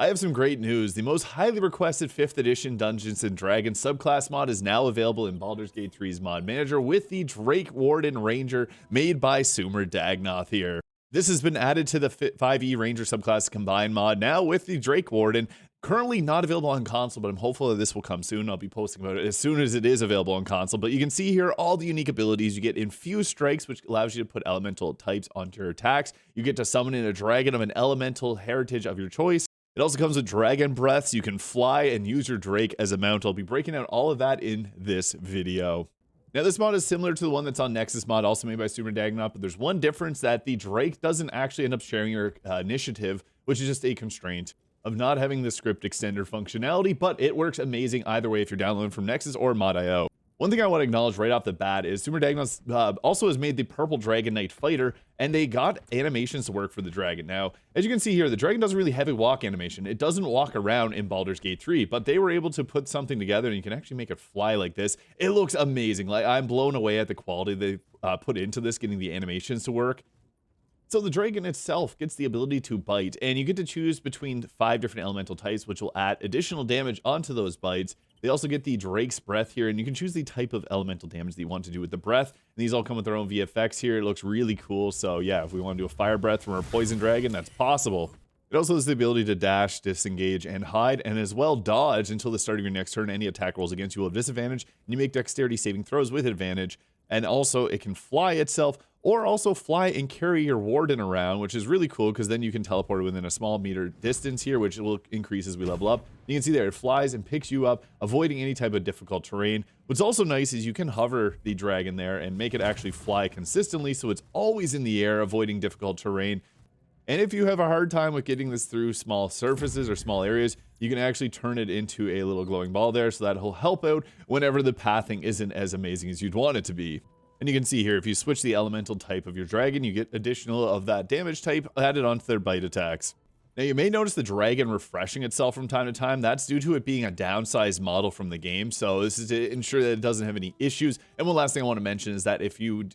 I have some great news. The most highly requested 5th edition Dungeons & Dragons subclass mod is now available in Baldur's Gate 3's mod manager with the Drake Warden Ranger made by Sumer Dagnoth here. This has been added to the 5e Ranger subclass combined mod now with the Drake Warden. Currently not available on console, but I'm hopeful that this will come soon. I'll be posting about it as soon as it is available on console. But you can see here all the unique abilities. You get Infused Strikes, which allows you to put elemental types onto your attacks. You get to summon in a dragon of an elemental heritage of your choice. It also comes with Dragon Breath, so you can fly and use your Drake as a mount. I'll be breaking out all of that in this video. Now, this mod is similar to the one that's on Nexus mod, also made by Sumer Dagnoth, but there's one difference that the Drake doesn't actually end up sharing your initiative, which is just a constraint of not having the script extender functionality, but it works amazing either way if you're downloading from Nexus or Mod.io. One thing I want to acknowledge right off the bat is Sumer Dagnoth also has made the Purple Dragon Knight Fighter, and they got animations to work for the dragon. Now, as you can see here, the dragon doesn't really have a walk animation. It doesn't walk around in Baldur's Gate 3, but they were able to put something together, and you can actually make it fly like this. It looks amazing. Like, I'm blown away at the quality they put into this, getting the animations to work. So the dragon itself gets the ability to bite, and you get to choose between 5 different elemental types, which will add additional damage onto those bites. They also get the Drake's Breath here, and you can choose the type of elemental damage that you want to do with the breath. And these all come with their own VFX here. It looks really cool. So yeah, if we want to do a fire breath from our poison dragon, that's possible. It also has the ability to dash, disengage, and hide, and as well dodge until the start of your next turn. Any attack rolls against you will have disadvantage, and you make dexterity saving throws with advantage. And also, it can fly itself, or also fly and carry your warden around, which is really cool because then you can teleport within a small meter distance here, which will increase as we level up. You can see there, it flies and picks you up, avoiding any type of difficult terrain. What's also nice is you can hover the dragon there and make it actually fly consistently, so it's always in the air, avoiding difficult terrain. And if you have a hard time with getting this through small surfaces or small areas, you can actually turn it into a little glowing ball there, so that'll help out whenever the pathing isn't as amazing as you'd want it to be. And you can see here, if you switch the elemental type of your dragon, you get additional of that damage type added onto their bite attacks. Now, you may notice the dragon refreshing itself from time to time. That's due to it being a downsized model from the game, so this is to ensure that it doesn't have any issues. And one last thing I want to mention is that if you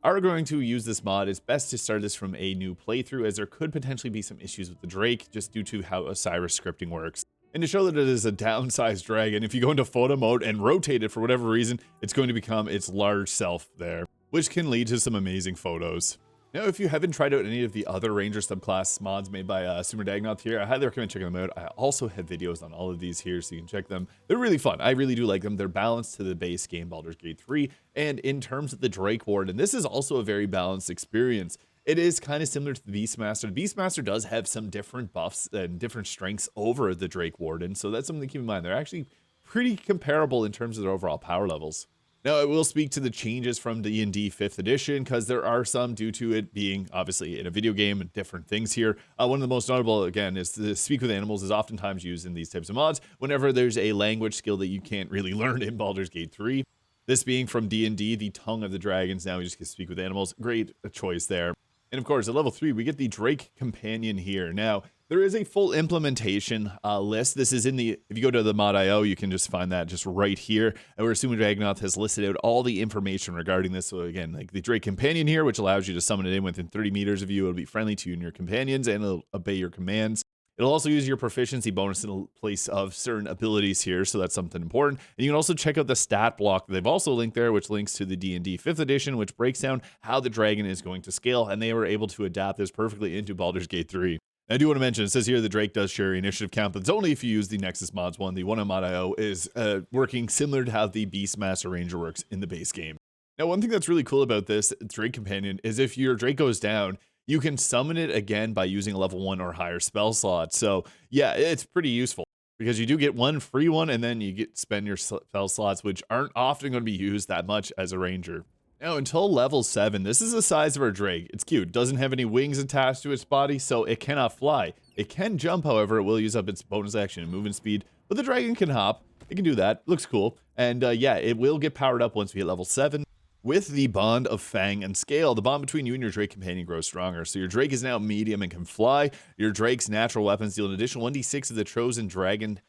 are going to use this mod, it's best to start this from a new playthrough, as there could potentially be some issues with the Drake just due to how Osiris scripting works. And to show that it is a downsized dragon, if you go into photo mode and rotate it for whatever reason, it's going to become its large self there, which can lead to some amazing photos. Now, if you haven't tried out any of the other Ranger subclass mods made by Sumer Dagnoth here, I highly recommend checking them out. I also have videos on all of these here, so you can check them. They're really fun. I really do like them. They're balanced to the base game, Baldur's Gate 3. And in terms of the Drake Warden, this is also a very balanced experience. It is kind of similar to the Beastmaster. The Beastmaster does have some different buffs and different strengths over the Drake Warden, so that's something to keep in mind. They're actually pretty comparable in terms of their overall power levels. Now, I will speak to the changes from D&D 5th edition, because there are some due to it being, obviously, in a video game and different things here. One of the most notable, again, is the Speak with Animals is oftentimes used in these types of mods whenever there's a language skill that you can't really learn in Baldur's Gate 3. This being from D&D, the Tongue of the Dragons, now we just get Speak with Animals. Great choice there. And of course, at level 3, we get the Drake Companion here. Now, there is a full implementation list. This is in the, if you go to the mod.io, you can just find that just right here. And where Sumer Dagnoth has listed out all the information regarding this. So again, like the Drake Companion here, which allows you to summon it in within 30 meters of you. It'll be friendly to you and your companions, and it'll obey your commands. It'll also use your proficiency bonus in place of certain abilities here, so that's something important. And you can also check out the stat block they've also linked there, which links to the D&D 5th edition, which breaks down how the dragon is going to scale, and they were able to adapt this perfectly into Baldur's Gate 3. I do want to mention, it says here the Drake does share initiative count, but it's only if you use the Nexus mods one. The one on Mod.io is working similar to how the Beastmaster Ranger works in the base game. Now, one thing that's really cool about this Drake Companion is if your Drake goes down, you can summon it again by using a level 1 or higher spell slot. So yeah, it's pretty useful because you do get one free one, and then you get spend your spell slots, which aren't often going to be used that much as a ranger. Now, until level 7, this is the size of our Drake. It's cute. Doesn't have any wings attached to its body, so it cannot fly. It can jump, however. It will use up its bonus action and movement speed, but the dragon can hop. It can do that. Looks cool. And yeah, it will get powered up once we hit level 7. With the bond of Fang and Scale, the bond between you and your Drake companion grows stronger. So your Drake is now medium and can fly. Your Drake's natural weapons deal an additional 1d6 of the chosen dragon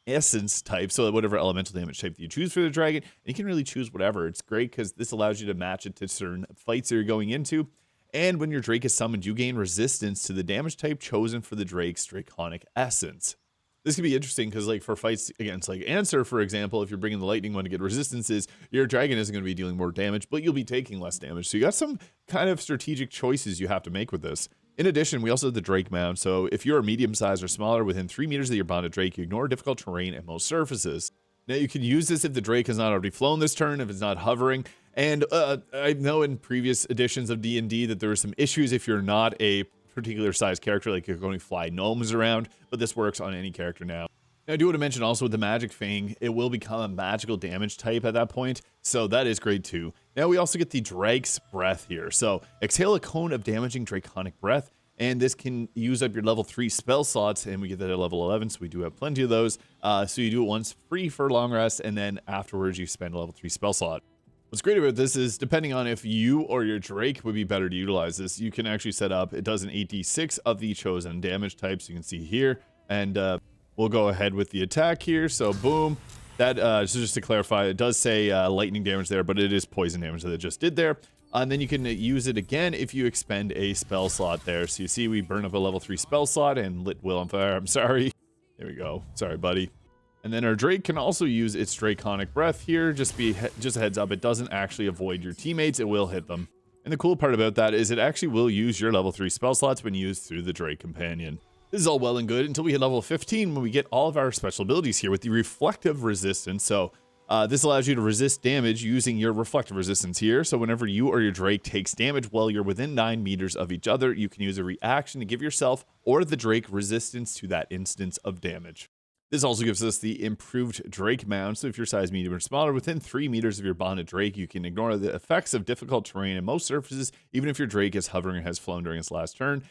essence type, so that whatever elemental damage type that you choose for the dragon, you can really choose whatever. It's great because this allows you to match it to certain fights that you're going into. And when your Drake is summoned, you gain resistance to the damage type chosen for the Drake's Draconic Essence. This could be interesting because, like, for fights against, like, Answer, for example, if you're bringing the lightning one to get resistances, your dragon isn't going to be dealing more damage, but you'll be taking less damage. So you got some kind of strategic choices you have to make with this. In addition, we also have the Drake mount. So if you're medium size or smaller within 3 meters of your bonded Drake, you ignore difficult terrain and most surfaces. Now you can use this if the Drake has not already flown this turn, if it's not hovering. And I know in previous editions of D&D that there were some issues if you're not a particular size character, like you're going to fly gnomes around, but this works on any character now. Now, I do want to mention also with the Magic Fang, it will become a magical damage type at that point, so that is great too. Now we also get the Drake's Breath here. So exhale a cone of damaging Draconic Breath, and this can use up your level 3 spell slots, and we get that at level 11, so we do have plenty of those. So you do it once free for long rest, and then afterwards you spend a level 3 spell slot. What's great about this is, depending on if you or your Drake would be better to utilize this, you can actually set up, it does an 8d6 of the chosen damage types, you can see here, and we'll go ahead with the attack here. So boom, that so just to clarify, it does say lightning damage there, but it is poison damage that it just did there. And then you can use it again if you expend a spell slot there. So you see we burn up a level 3 spell slot and lit Will on fire. I'm sorry. There we go. Sorry, buddy. And then our Drake can also use its Draconic Breath here. Just a heads up, it doesn't actually avoid your teammates, it will hit them. And the cool part about that is it actually will use your level 3 spell slots when used through the Drake Companion. This is all well and good until we hit level 15 when we get all of our special abilities here with the Reflective Resistance. So this allows you to resist damage using your Reflective Resistance here. So whenever you or your Drake takes damage while you're within 9 meters of each other, you can use a reaction to give yourself or the Drake resistance to that instance of damage. This also gives us the improved Drake mount. So if you're size medium or smaller, within 3 meters of your bonded Drake, you can ignore the effects of difficult terrain and most surfaces, even if your Drake is hovering and has flown during its last turn.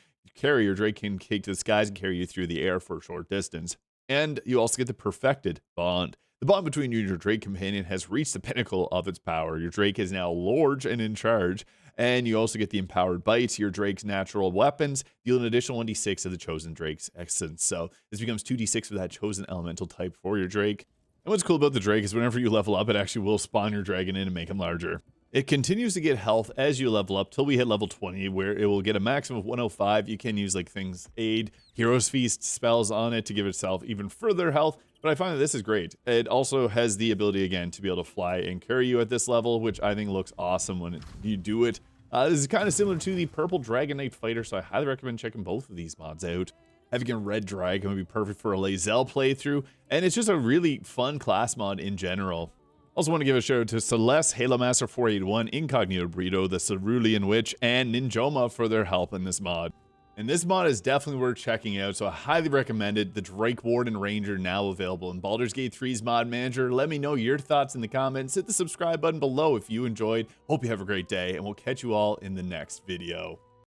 Your Drake can take to the skies and carry you through the air for a short distance. And you also get the Perfected Bond. The bond between you and your Drake companion has reached the pinnacle of its power. Your Drake is now large and in charge. And you also get the Empowered Bite. Your Drake's natural weapons deal an additional 1d6 of the chosen Drake's essence. So this becomes 2d6 for that chosen elemental type for your Drake. And what's cool about the Drake is whenever you level up, it actually will spawn your dragon in and make him larger. It continues to get health as you level up till we hit level 20, where it will get a maximum of 105. You can use like things Aid, Hero's Feast spells on it to give itself even further health. But I find that this is great. It also has the ability, again, to be able to fly and carry you at this level, which I think looks awesome when you do it. This is kind of similar to the Purple Dragon Knight Fighter, so I highly recommend checking both of these mods out. Having a red dragon would be perfect for a Lae'zel playthrough, and it's just a really fun class mod in general. Also want to give a shout out to Celeste, Halo Master 481, Incognito Burrito, the Cerulean Witch, and Ninjoma for their help in this mod. And this mod is definitely worth checking out, so I highly recommend it. The Drake Warden Ranger now available in Baldur's Gate 3's Mod Manager. Let me know your thoughts in the comments. Hit the subscribe button below if you enjoyed. Hope you have a great day, and we'll catch you all in the next video.